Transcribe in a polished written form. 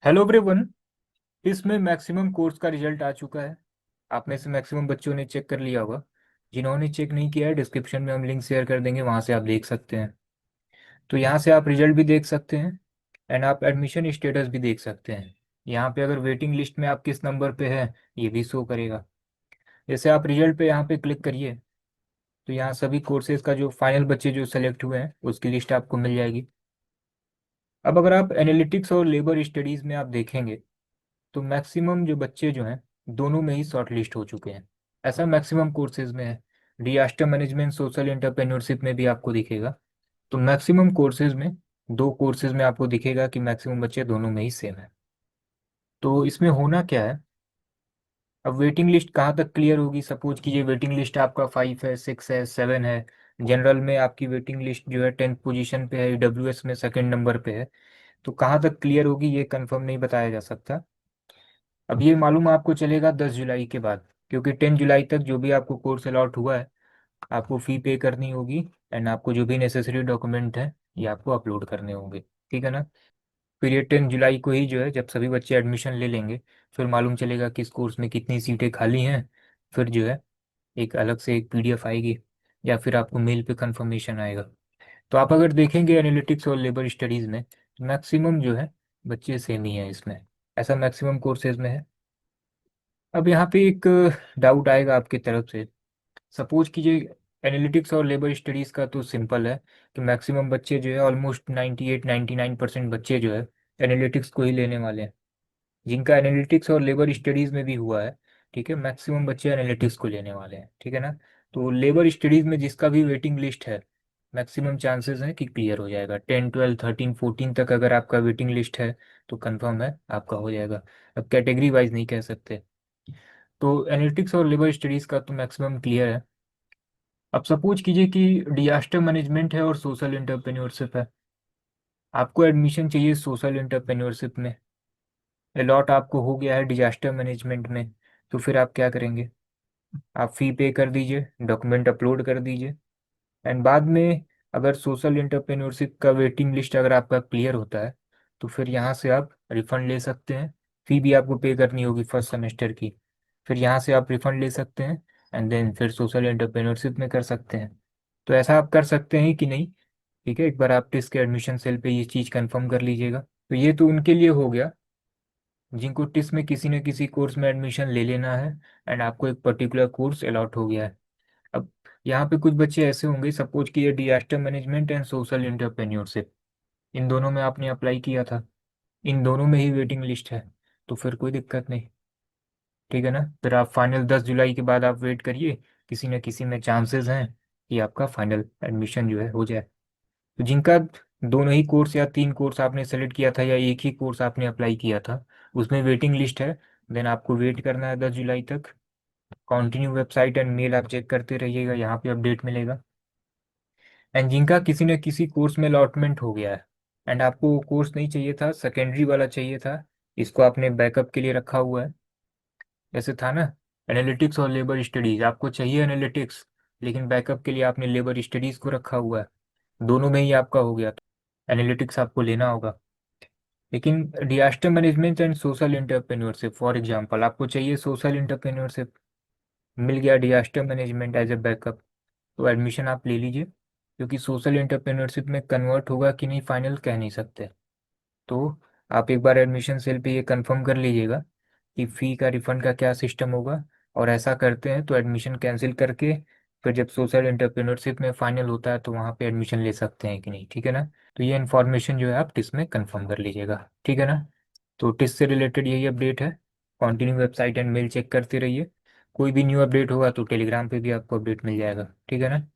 Hello everyone. इसमें maximum course का result आ चुका है। आप में से मैक्सिमम बच्चों ने चेक कर लिया होगा। जिन्होंने चेक नहीं किया है, डिस्क्रिप्शन में हम लिंक शेयर कर देंगे, वहाँ से आप देख सकते हैं। तो यहाँ से आप रिजल्ट भी देख सकते हैं एंड आप एडमिशन स्टेटस भी देख सकते हैं। यहाँ पे अगर वेटिंग लिस्ट में आप किस नंबर पे है, ये भी शो करेगा। जैसे आप रिजल्ट पे यहाँ पे क्लिक करिए, तो यहाँ सभी कोर्सेज का जो फाइनल बच्चे जो सेलेक्ट हुए हैं उसकी लिस्ट आपको मिल जाएगी। अब अगर आप एनालिटिक्स और लेबर स्टडीज़ में आप देखेंगे, तो मैक्सिमम जो बच्चे जो हैं दोनों में ही शॉर्ट लिस्ट हो चुके हैं। ऐसा मैक्सिमम कोर्सेज में है। डिजास्टर मैनेजमेंट सोशल एंटरप्रेन्योरशिप में भी आपको दिखेगा। तो मैक्सिमम कोर्सेज में, दो कोर्सेज में आपको दिखेगा कि मैक्सिमम बच्चे दोनों में ही सेम है। तो इसमें होना क्या है, अब वेटिंग लिस्ट कहाँ तक क्लियर होगी। सपोज कीजिए वेटिंग लिस्ट आपका 5 है, 6 है, 7 है। जनरल में आपकी वेटिंग लिस्ट जो है 10th पोजीशन पे है, ईडब्ल्यूएस में सेकंड नंबर पे है। तो कहाँ तक क्लियर होगी ये कंफर्म नहीं बताया जा सकता। अब ये मालूम आपको चलेगा 10 जुलाई के बाद, क्योंकि 10 जुलाई तक जो भी आपको कोर्स अलॉट हुआ है आपको फ़ी पे करनी होगी एंड आपको जो भी नेसेसरी डॉक्यूमेंट है ये आपको अपलोड करने होंगे। ठीक है ना। फिर ये 10 जुलाई को ही जो है, जब सभी बच्चे एडमिशन ले लेंगे, फिर मालूम चलेगा किस कोर्स में कितनी सीटें खाली हैं। फिर जो है एक अलग से एक पीडीएफ आएगी या फिर आपको मेल पे कंफर्मेशन आएगा। तो आप अगर देखेंगे एनालिटिक्स और लेबर स्टडीज़ में, मैक्सिमम जो है बच्चे सेम ही है इसमें। ऐसा मैक्सिमम कोर्सेज में है। अब यहाँ पे एक डाउट आएगा आपकी तरफ से। सपोज कीजिए एनालिटिक्स और लेबर स्टडीज़ का तो सिंपल है कि मैक्सिमम बच्चे जो है ऑलमोस्ट 98-99% बच्चे जो है एनालिटिक्स को ही लेने वाले हैं। जिनका एनालिटिक्स और लेबर स्टडीज़ में भी हुआ है, ठीक है, मैक्सिमम बच्चे एनालिटिक्स को लेने वाले हैं। ठीक है ना। तो लेबर स्टडीज़ में जिसका भी वेटिंग लिस्ट है, मैक्सिमम चांसेस हैं कि क्लियर हो जाएगा। 10, 12, 13, 14 तक अगर आपका वेटिंग लिस्ट है तो कंफर्म है आपका हो जाएगा। अब कैटेगरी वाइज नहीं कह सकते। तो एनालिटिक्स और लेबर स्टडीज़ का तो मैक्सिमम क्लियर है। अब सपोज कीजिए कि डिजास्टर मैनेजमेंट है और सोशल एंटरप्रेन्योरशिप है। आपको एडमिशन चाहिए सोशल एंटरप्रेन्योरशिप में, अलॉट आपको हो गया है डिजास्टर मैनेजमेंट में। तो फिर आप क्या करेंगे, आप फ़ी पे कर दीजिए, डॉक्यूमेंट अपलोड कर दीजिए एंड बाद में अगर सोशल एंटरप्रेन्योरशिप का वेटिंग लिस्ट अगर आपका क्लियर होता है तो फिर यहाँ से आप रिफ़ंड ले सकते हैं। फ़ी भी आपको पे करनी होगी फर्स्ट सेमेस्टर की। फिर यहाँ से आप रिफ़ंड ले सकते हैं एंड देन फिर सोशल एंटरप्रेन्योरशिप में कर सकते हैं। तो ऐसा आप कर सकते हैं कि नहीं। ठीक है, एक बार आप टिस के एडमिशन सेल पे ये चीज़ कंफर्म कर लीजिएगा। तो ये तो उनके लिए हो गया जिनको टिस में किसी न किसी कोर्स में एडमिशन ले लेना है एंड आपको एक पर्टिकुलर कोर्स अलॉट हो गया है। अब यहाँ पे कुछ बच्चे ऐसे होंगे, सपोज कि ये disaster management and social entrepreneurship, इन दोनों में आपने अप्लाई किया था, इन दोनों में ही वेटिंग लिस्ट है, तो फिर कोई दिक्कत नहीं। ठीक है ना। फिर आप फाइनल 10 जुलाई के बाद आप वेट करिए, किसी न किसी में चांसेस हैं कि आपका फाइनल एडमिशन जो है हो जाए। तो जिनका दोनों ही कोर्स या 3 कोर्स आपने सेलेक्ट किया था या एक ही कोर्स आपने अप्लाई किया था, उसमें वेटिंग लिस्ट है, देन आपको वेट करना है 10 जुलाई तक। कंटिन्यू वेबसाइट एंड मेल आप चेक करते रहिएगा, यहाँ पे अपडेट मिलेगा। एंड जिनका किसी न किसी कोर्स में अलॉटमेंट हो गया है एंड आपको वो कोर्स नहीं चाहिए था, सेकेंडरी वाला चाहिए था, इसको आपने बैकअप के लिए रखा हुआ है। जैसे था ना, एनालिटिक्स और लेबर स्टडीज, आपको चाहिए एनालिटिक्स लेकिन बैकअप के लिए आपने लेबर स्टडीज को रखा हुआ है। दोनों में ही आपका हो गया तो एनालिटिक्स आपको लेना होगा। लेकिन disaster management and social entrepreneurship, for example आपको चाहिए सोशल एंटरप्रेन्योरशिप, मिल गया disaster management as a backup, तो एडमिशन आप ले लीजिए। क्योंकि सोशल एंटरप्रेन्योरशिप में कन्वर्ट होगा कि नहीं फाइनल कह नहीं सकते। तो आप एक बार एडमिशन सेल पे ये कंफर्म कर लीजिएगा कि फ़ी का रिफंड का क्या सिस्टम होगा। और ऐसा करते हैं तो एडमिशन कैंसिल करके फिर जब सोशल एंटरप्रेन्योरशिप में फाइनल होता है तो वहाँ पे एडमिशन ले सकते हैं कि नहीं। ठीक है ना। तो ये इन्फॉर्मेशन जो है आप टिस में कंफर्म कर लीजिएगा। ठीक है ना। तो टिस से रिलेटेड यही अपडेट है। Continue website and mail check करते रहिए। कोई भी न्यू अपडेट होगा तो टेलीग्राम पे भी आपको अपडेट मिल जाएगा। ठीक है ना।